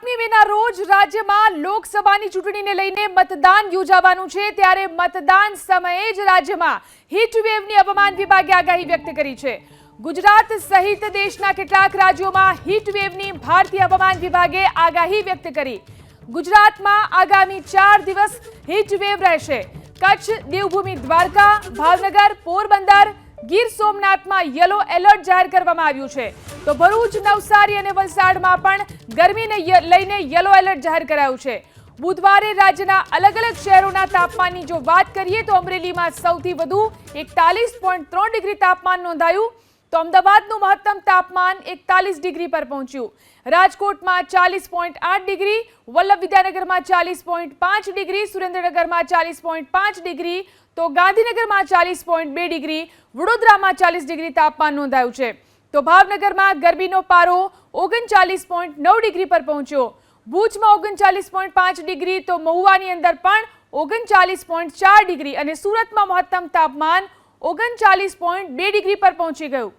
7મી મેના રોજ રાજ્યમાં લોકસભાની ચૂંટણીને લઈને મતદાન યોજાવાનું છે ત્યારે મતદાન સમયે જ રાજ્યમાં હીટવેવની હવામાન વિભાગે આગાહી વ્યક્ત કરી છે। ગુજરાત સહિત દેશના કેટલાક રાજ્યોમાં હીટવેવની ભારતીય હવામાન વિભાગે આગાહી વ્યક્ત કરી। ગુજરાતમાં આગામી 4 દિવસ હીટવેવ રહેશે। કચ્છ, દેવભૂમિ દ્વારકા, ભાવનગર, પોરબંદર, ગીર સોમનાથમાં યલો એલર્ટ જાહેર કરવામાં આવ્યું છે તો ભરૂચ, નવસારી અને વલસાડમાં પણ ગરમીને લઈને યલો એલર્ટ જાહેર કરાયું છે। બુધવારે રાજ્યના અલગ અલગ શહેરોના તાપમાનની જો વાત કરીએ તો અમરેલીમાં સૌથી વધુ 41.3 ડિગ્રી તાપમાન નોંધાયું તો અમદાવાદનું મહત્તમ તાપમાન 41 ડિગ્રી પર પહોંચ્યું। રાજકોટમાં 40.8 ડિગ્રી, વલ્લભ વિદ્યાનગરમાં 40.5 ડિગ્રી, સુરેન્દ્રનગરમાં 40.5 ડિગ્રી તો ગાંધીનગરમાં 40.2 ડિગ્રી, વડોદરામાં 40 ડિગ્રી તાપમાન નોંધાયું છે તો ભાવનગરમાં ગરમીનો પારો 39.9 ડિગ્રી પર પહોંચ્યો। ભુજમાં 39.5 ડિગ્રી તો મહુવાની અંદર પણ 39.4 ડિગ્રી અને સુરતમાં મહત્તમ તાપમાન 39.2 ડિગ્રી પર પહોંચી ગયું।